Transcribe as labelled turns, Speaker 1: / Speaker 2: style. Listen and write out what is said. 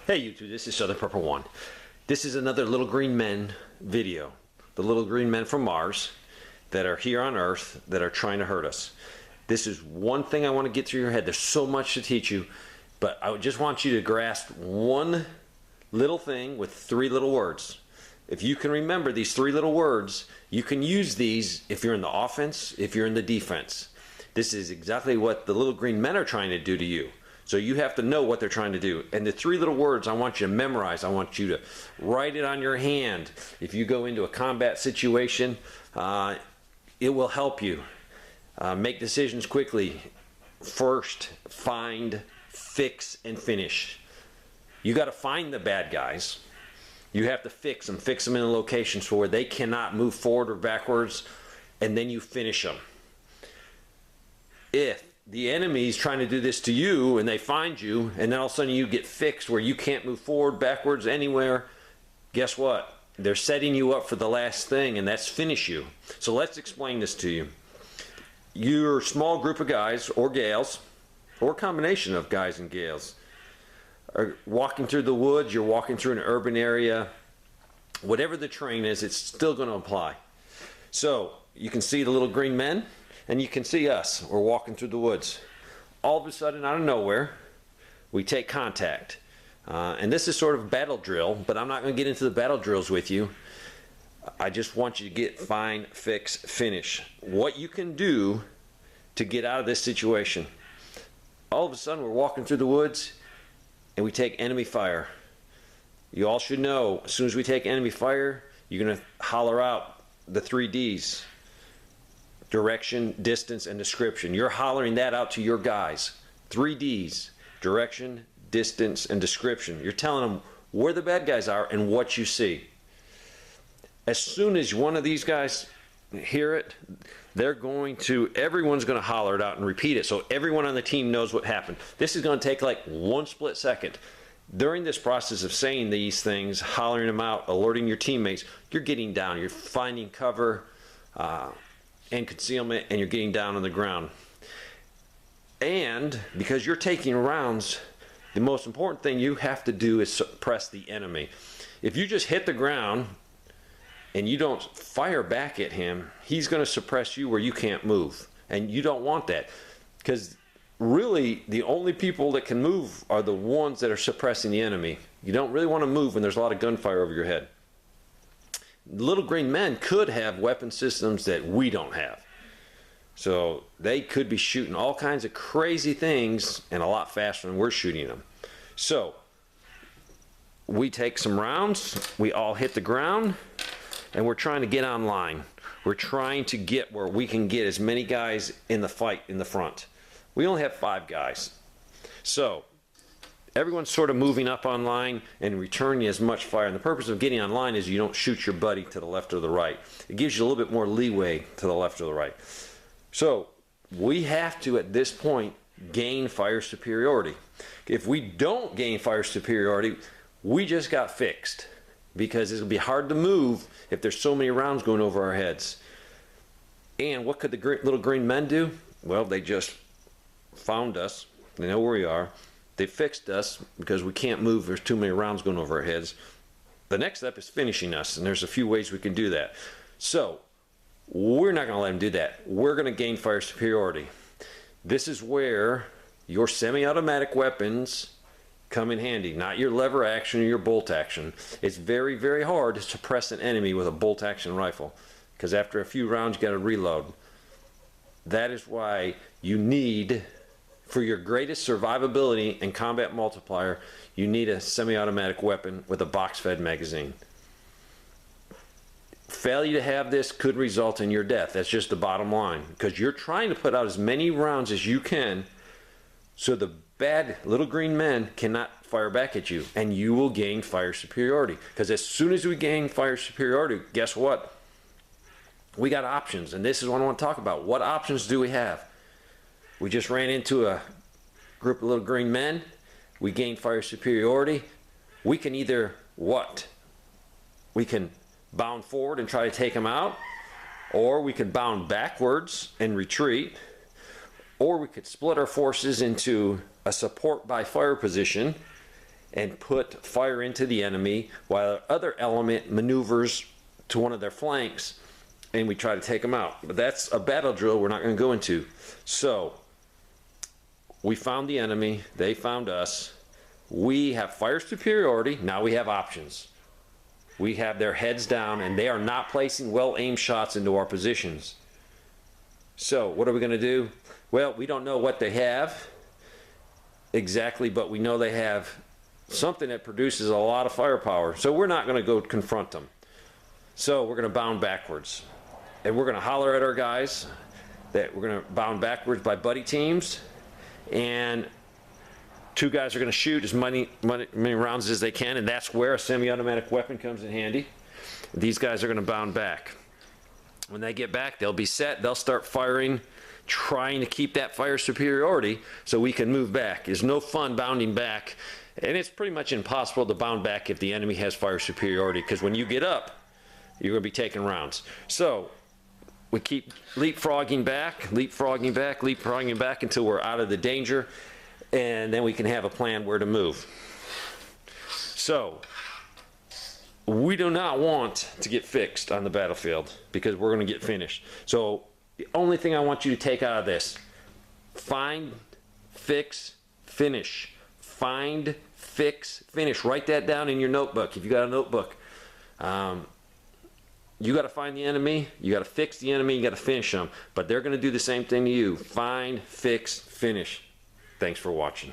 Speaker 1: Hey YouTube, this is Southern Purple One. This is another Little Green Men video. The little green men from Mars that are here on Earth that are trying to hurt us. This is one thing I want to get through your head. There's so much to teach you, but I just want you to grasp one little thing with three little words. If you can remember these three little words, you can use these if you're in the offense, if you're in the defense. This is exactly what the little green men are trying to do to you. So you have to know what they're trying to do. And the three little words I want you to memorize. I want you to write it on your hand. If you go into a combat situation, it will help you make decisions quickly. First, find, fix, and finish. You got to find the bad guys. You have to fix them in locations where they cannot move forward or backwards, and then you finish them. If the enemy's trying to do this to you and they find you, and then all of a sudden you get fixed where you can't move forward, backwards, anywhere, guess what? They're setting you up for the last thing, and that's finish you. So let's explain this to you. You're a small group of guys or gals, or a combination of guys and gals, are walking through the woods, you're walking through an urban area, whatever the terrain is, it's still going to apply. So you can see the little green men, and you can see us. We're walking through the woods. All of a sudden, out of nowhere, we take contact. And this is sort of battle drill, but I'm not going to get into the battle drills with you. I just want you to get find, fix, finish. What you can do to get out of this situation. All of a sudden, we're walking through the woods, and we take enemy fire. You all should know, as soon as we take enemy fire, you're going to holler out the 3 Ds. Direction, distance, and description. You're hollering that out to your guys. 3 Ds. Direction, distance, and description. You're telling them where the bad guys are and what you see. As soon as one of these guys hear it, everyone's going to holler it out and repeat it so everyone on the team knows what happened. This is going to take like 1 split second. During this process of saying these things, hollering them out, alerting your teammates, you're getting down. You're finding cover, and concealment, and you're getting down on the ground. And because you're taking rounds, the most important thing you have to do is suppress the enemy. If you just hit the ground and you don't fire back at him, he's going to suppress you where you can't move, and you don't want that, because really the only people that can move are the ones that are suppressing the enemy. You don't really want to move when there's a lot of gunfire over your head. Little green men could have weapon systems that we don't have. So they could be shooting all kinds of crazy things and a lot faster than we're shooting them. So we take some rounds, we all hit the ground, and we're trying to get online. We're trying to get where we can get as many guys in the fight in the front. We only have 5 guys. So everyone's sort of moving up online and returning as much fire. And the purpose of getting online is you don't shoot your buddy to the left or the right. It gives you a little bit more leeway to the left or the right. So we have to, at this point, gain fire superiority. If we don't gain fire superiority, we just got fixed, because it'll be hard to move if there's so many rounds going over our heads. And what could the little green men do? Well, they just found us. They know where we are. They fixed us because we can't move. There's too many rounds going over our heads. The next step is finishing us, and there's a few ways we can do that. So we're not going to let them do that. We're going to gain fire superiority. This is where your semi-automatic weapons come in handy, not your lever action or your bolt action. It's very, very hard to suppress an enemy with a bolt action rifle, because after a few rounds you got to reload. That is why you need, for your greatest survivability and combat multiplier, you need a semi-automatic weapon with a box-fed magazine. Failure to have this could result in your death. That's just the bottom line, because you're trying to put out as many rounds as you can so the bad little green men cannot fire back at you, and you will gain fire superiority. Because as soon as we gain fire superiority, guess what? We got options, and this is what I want to talk about. What options do we have? We just ran into a group of little green men. We gained fire superiority. We can either what? We can bound forward and try to take them out, or we can bound backwards and retreat, or we could split our forces into a support by fire position and put fire into the enemy while the other element maneuvers to one of their flanks, and we try to take them out. But that's a battle drill we're not going to go into. So we found the enemy, they found us. We have fire superiority. Now we have options. We have their heads down, and they are not placing well-aimed shots into our positions. So what are we going to do? Well, we don't know what they have exactly, but we know they have something that produces a lot of firepower. So we're not going to go confront them. So we're going to bound backwards. And we're going to holler at our guys that we're going to bound backwards by buddy teams. And 2 guys are going to shoot as many rounds as they can, and that's where a semi-automatic weapon comes in handy. These guys are going to bound back. When they get back, they'll be set. They'll start firing, trying to keep that fire superiority so we can move back. There's no fun bounding back, and it's pretty much impossible to bound back if the enemy has fire superiority, because when you get up, you're going to be taking rounds. So we keep leapfrogging back, leapfrogging back, leapfrogging back until we're out of the danger, and then we can have a plan where to move. So we do not want to get fixed on the battlefield, because we're going to get finished. So the only thing I want you to take out of this: find, fix, finish. Find, fix, finish. Write that down in your notebook if you got a notebook. You got to find the enemy, you got to fix the enemy, you got to finish them. But they're going to do the same thing to you. Find, fix, finish. Thanks for watching.